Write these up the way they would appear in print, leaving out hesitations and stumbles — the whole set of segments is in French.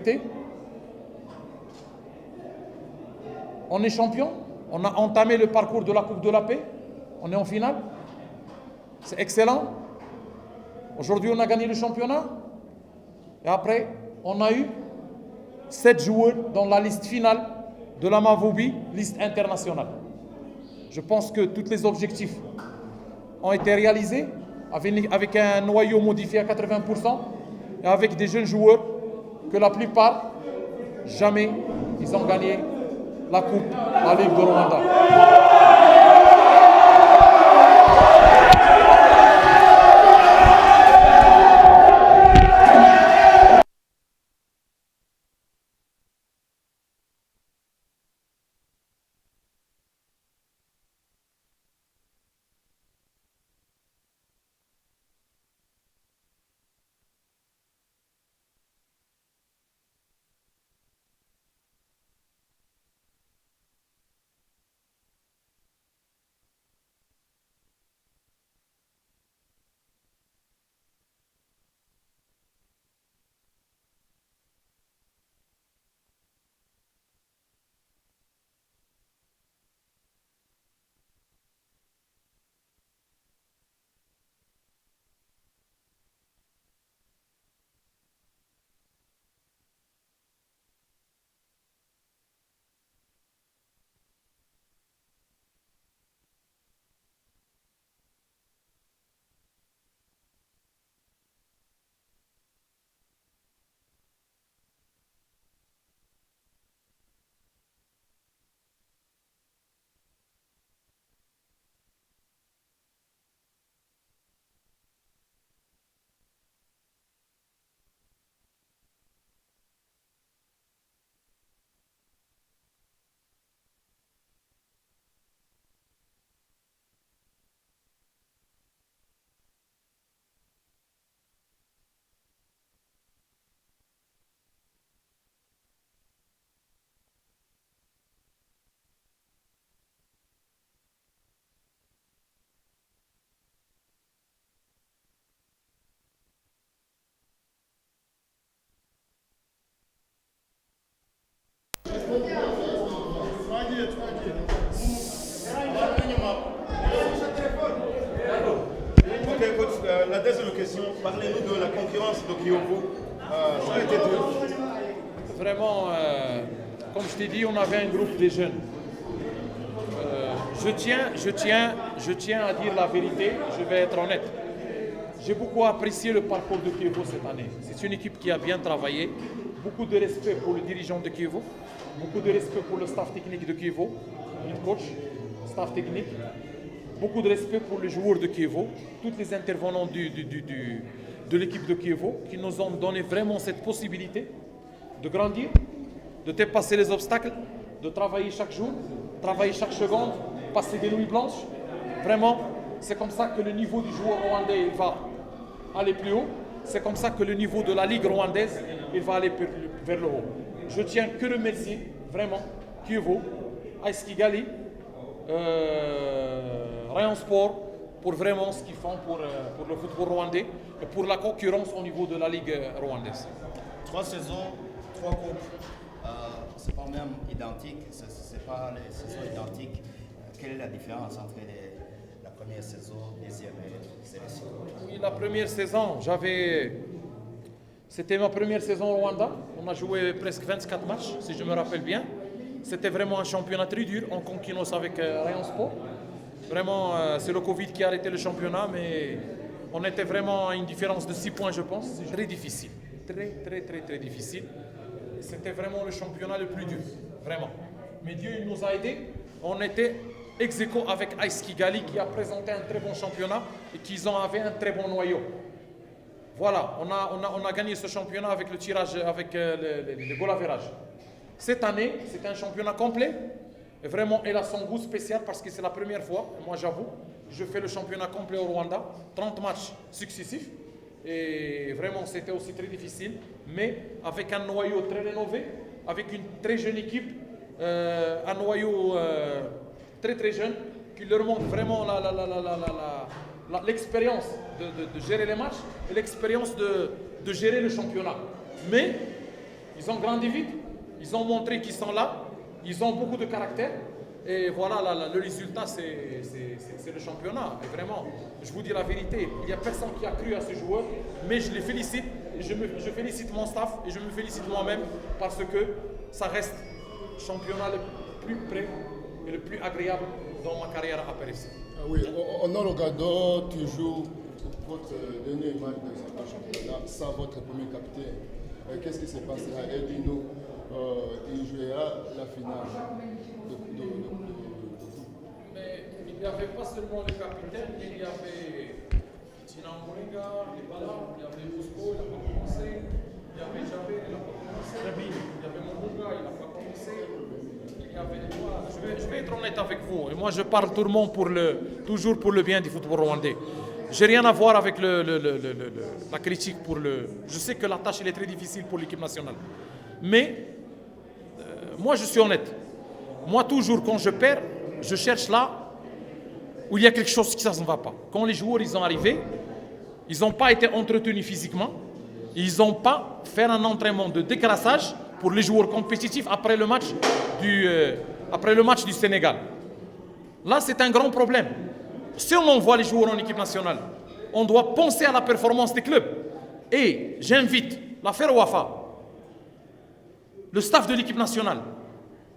respecter. On est champion, on a entamé le parcours de la Coupe de la Paix, on est en finale. C'est excellent. Aujourd'hui, on a gagné le championnat. Et après, on a eu 7 joueurs dans la liste finale de la Mavoubi, liste internationale. Je pense que tous les objectifs ont été réalisés avec un noyau modifié à 80% et avec des jeunes joueurs que la plupart, jamais, ils ont gagné la Coupe, la Ligue de Rwanda. Ok, coach, la deuxième question, parlez-nous de la concurrence de Kyovo. Ça a été dur. Vraiment, comme je t'ai dit, on avait un groupe de jeunes. Je tiens à dire la vérité, je vais être honnête. J'ai beaucoup apprécié le parcours de Kyovo cette année. C'est une équipe qui a bien travaillé. Beaucoup de respect pour le dirigeant de Kyovo. Beaucoup de respect pour le staff technique de Kyovo, le coach, staff technique. Beaucoup de respect pour les joueurs de Kyovo, tous les intervenants de l'équipe de Kyovo qui nous ont donné vraiment cette possibilité de grandir, de dépasser les obstacles, de travailler chaque jour, travailler chaque seconde, passer des nuits blanches. Vraiment, c'est comme ça que le niveau du joueur rwandais va aller plus haut. C'est comme ça que le niveau de la Ligue rwandaise il va aller vers le haut. Je tiens que remercier vraiment Kyovo, AS Kigali, Rayon Sport pour vraiment ce qu'ils font pour le football rwandais et pour la concurrence au niveau de la Ligue rwandaise. 3 saisons, 3 coupes, c'est pas même identique, c'est pas les saisons identiques. Quelle est la différence entre la première saison, deuxième et celle-ci? Oui, la première saison, c'était ma première saison au Rwanda. On a joué presque 24 matchs, si je me rappelle bien. C'était vraiment un championnat très dur en concurrence avec Rayon Sport. Vraiment, c'est le Covid qui a arrêté le championnat, mais on était vraiment à une différence de 6 points, je pense. C'est très difficile. Très difficile. C'était vraiment le championnat le plus dur, vraiment. Mais Dieu il nous a aidés. On était ex aequo avec AS Kigali qui a présenté un très bon championnat et qui avaient un très bon noyau. Voilà, on a gagné ce championnat avec le tirage, avec le goal average. Cette année, c'est un championnat complet. Et vraiment, elle a son goût spécial parce que c'est la première fois, moi j'avoue, je fais le championnat complet au Rwanda, 30 matchs successifs. Et vraiment, c'était aussi très difficile, mais avec un noyau très rénové, avec une très jeune équipe, un noyau très jeune, qui leur montre vraiment l'expérience de gérer les matchs et l'expérience de gérer le championnat. Mais Ils ont grandi vite, ils ont montré qu'ils sont là, ils ont beaucoup de caractère. Et voilà, le résultat, c'est le championnat. Et vraiment, je vous dis la vérité, il n'y a personne qui a cru à ce joueur, mais je les félicite, et je félicite mon staff, et je me félicite moi-même, parce que ça reste le championnat le plus près et le plus agréable dans ma carrière à Paris. Oui, on a regardé toujours votre dernier match de ce championnat sans votre premier capitaine. Qu'est-ce qui s'est passé à Edino? Il jouera la finale de Mais il n'y avait pas seulement le capitaine, il y avait Tina Moringa, il y avait Bosco, il n'a pas commencé, il y avait Javé, il n'a pas commencé, il y avait Moringa, il n'a pas commencé, il y avait moi. Je vais être honnête avec vous, et moi je parle tout le monde toujours pour le bien du football rwandais. J'ai rien à voir avec la critique pour le. Je sais que la tâche elle est très difficile pour l'équipe nationale, mais moi je suis honnête. Moi toujours quand je perds, je cherche là où il y a quelque chose qui ne va pas. Quand les joueurs ils sont arrivés, ils n'ont pas été entretenus physiquement, ils n'ont pas fait un entraînement de décrassage pour les joueurs compétitifs après le match du Sénégal. Là c'est un grand problème. Si on envoie les joueurs en équipe nationale, on doit penser à la performance des clubs. Et j'invite l'affaire Wafa, le staff de l'équipe nationale,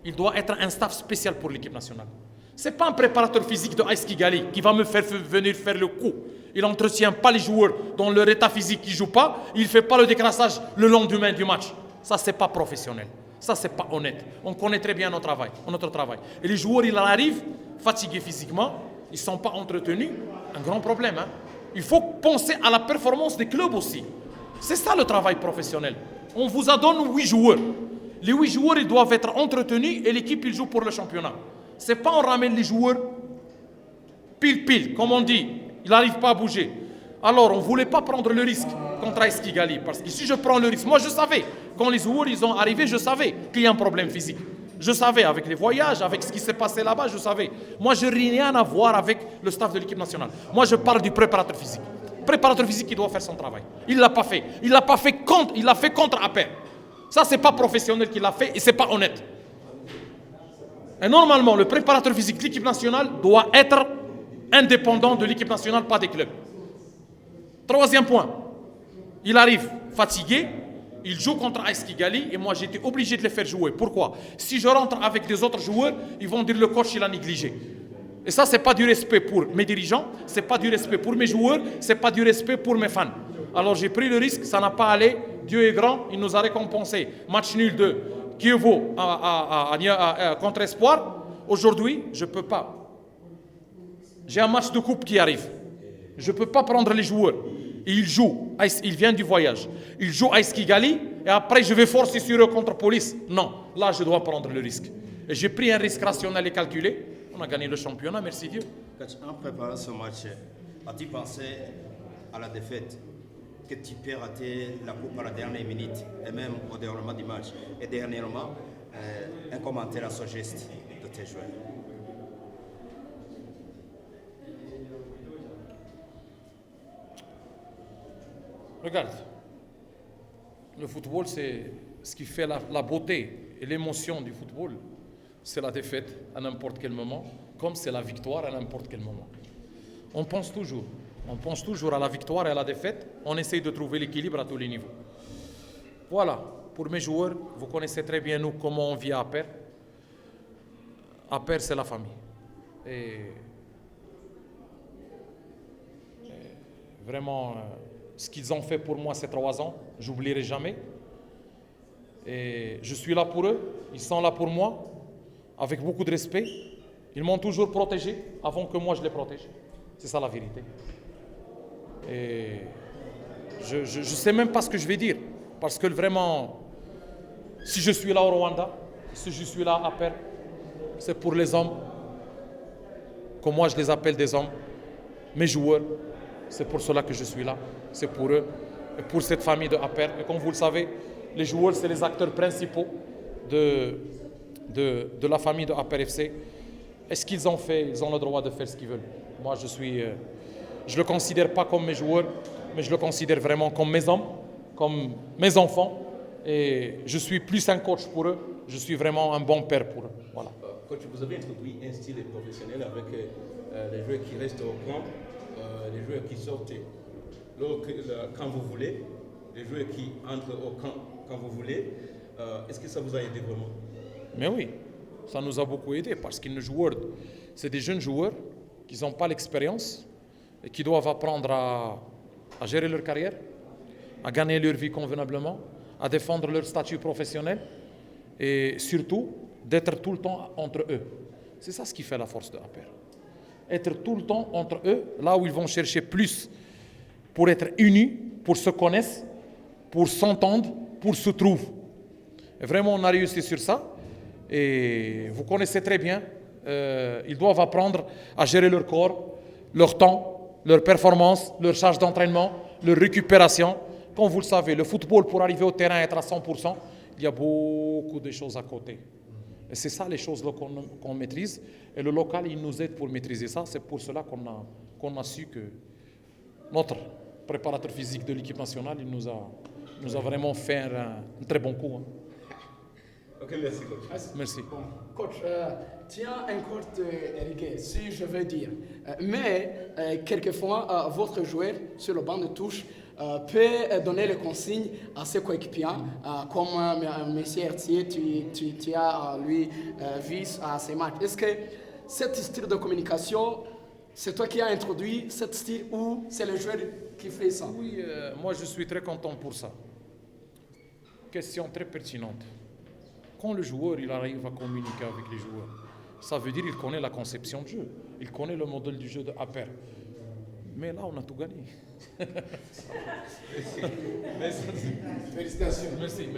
il doit être un staff spécial pour l'équipe nationale. Ce n'est pas un préparateur physique de AS Kigali qui va me faire venir faire le coup. Il n'entretient pas les joueurs dans leur état physique qui ne jouent pas. Il ne fait pas le décrassage le lendemain du match. Ça, ce n'est pas professionnel. Ça, ce n'est pas honnête. On connaît très bien notre travail. Et les joueurs, ils arrivent fatigués physiquement. Ils ne sont pas entretenus. Un grand problème. Hein? Il faut penser à la performance des clubs aussi. C'est ça le travail professionnel. On vous a donné 8 joueurs. Les 8 joueurs, ils doivent être entretenus et l'équipe, il joue pour le championnat. Ce n'est pas on ramène les joueurs pile, comme on dit. Il n'arrive pas à bouger. Alors, on ne voulait pas prendre le risque contre AS Kigali. Parce que si je prends le risque, moi je savais. Quand les joueurs ils ont arrivé, je savais qu'il y a un problème physique. Je savais, avec les voyages, avec ce qui s'est passé là-bas, je savais. Moi, je n'ai rien à voir avec le staff de l'équipe nationale. Moi, je parle du préparateur physique. Le préparateur physique qui doit faire son travail. Il ne l'a pas fait. Il l'a fait contre Aper. Ça, ce n'est pas professionnel qu'il l'a fait et ce n'est pas honnête. Et normalement, le préparateur physique de l'équipe nationale doit être indépendant de l'équipe nationale, pas des clubs. Troisième point, il arrive fatigué, il joue contre AS Kigali et moi j'étais obligé de les faire jouer. Pourquoi? Si je rentre avec des autres joueurs, ils vont dire le coach il a négligé. Et ça, c'est pas du respect pour mes dirigeants, c'est pas du respect pour mes joueurs, c'est pas du respect pour mes fans. Alors j'ai pris le risque, ça n'a pas allé. Dieu est grand, il nous a récompensé. Match nul de Kievo contre Espoir. Aujourd'hui, je ne peux pas. J'ai un match de coupe qui arrive. Je ne peux pas prendre les joueurs. Et ils jouent. Ils viennent du voyage. Ils jouent à AS Kigali et après je vais forcer sur eux contre Police. Non, là je dois prendre le risque. Et j'ai pris un risque rationnel et calculé. On a gagné le championnat, merci Dieu. En préparant ce match, as-tu pensé à la défaite? Que tu peux rater la coupe à la dernière minute et même au déroulement du match? Et dernièrement, un commentaire à ce geste de tes joueurs. Regarde, le football, c'est ce qui fait la beauté et l'émotion du football. C'est la défaite à n'importe quel moment, comme c'est la victoire à n'importe quel moment. On pense toujours à la victoire et à la défaite. On essaye de trouver l'équilibre à tous les niveaux. Voilà, pour mes joueurs, vous connaissez très bien nous comment on vit à Aper. Aper, c'est la famille. Et vraiment, ce qu'ils ont fait pour moi ces 3 ans, j'oublierai jamais. Et je suis là pour eux, ils sont là pour moi, avec beaucoup de respect. Ils m'ont toujours protégé avant que moi je les protège. C'est ça la vérité. Et je ne sais même pas ce que je vais dire. Parce que vraiment, si je suis là au Rwanda, si je suis là à Aper, c'est pour les hommes, comme moi je les appelle des hommes, mes joueurs. C'est pour cela que je suis là. C'est pour eux et pour cette famille de Aper. Et comme vous le savez, les joueurs, c'est les acteurs principaux de la famille de Aper FC. Et ce qu'ils ont fait, ils ont le droit de faire ce qu'ils veulent. Moi, je ne le considère pas comme mes joueurs, mais je le considère vraiment comme mes hommes, comme mes enfants. Et je suis plus un coach pour eux, je suis vraiment un bon père pour eux. Voilà. Coach, vous avez introduit un style professionnel avec les joueurs qui restent au camp, les joueurs qui sortent quand vous voulez, les joueurs qui entrent au camp quand vous voulez. Est-ce que ça vous a aidé vraiment? Mais oui, ça nous a beaucoup aidé parce qu'ils c'est des jeunes joueurs qui n'ont pas l'expérience et qui doivent apprendre à gérer leur carrière, à gagner leur vie convenablement, à défendre leur statut professionnel et surtout d'être tout le temps entre eux. C'est ça ce qui fait la force de APR. Être tout le temps entre eux, là où ils vont chercher plus pour être unis, pour se connaître, pour s'entendre, pour se trouver. Et vraiment, on a réussi sur ça. Et vous connaissez très bien, ils doivent apprendre à gérer leur corps, leur temps, leur performance, leur charge d'entraînement, leur récupération. Comme vous le savez, le football, pour arriver au terrain et être à 100%, il y a beaucoup de choses à côté. Et c'est ça les choses qu'on maîtrise. Et le local, il nous aide pour maîtriser ça. C'est pour cela qu'on a su que notre préparateur physique de l'équipe nationale, il nous a vraiment fait un très bon coup. Hein. Ok, merci coach. Merci. Bon, coach, tu as un cours de rigueur, si je veux dire. Mais quelquefois, votre joueur sur le banc de touche peut donner les consignes à ses coéquipiers, comme M. Hertier, tu as lui vu à ses matchs. Est-ce que cet style de communication, c'est toi qui as introduit ce style ou c'est le joueur qui fait ça? Oui, moi je suis très content pour ça. Question très pertinente. Quand le joueur il arrive à communiquer avec les joueurs, ça veut dire qu'il connaît la conception de jeu, il connaît le modèle du jeu de APR. Mais là, on a tout gagné. Merci. Félicitations. Merci.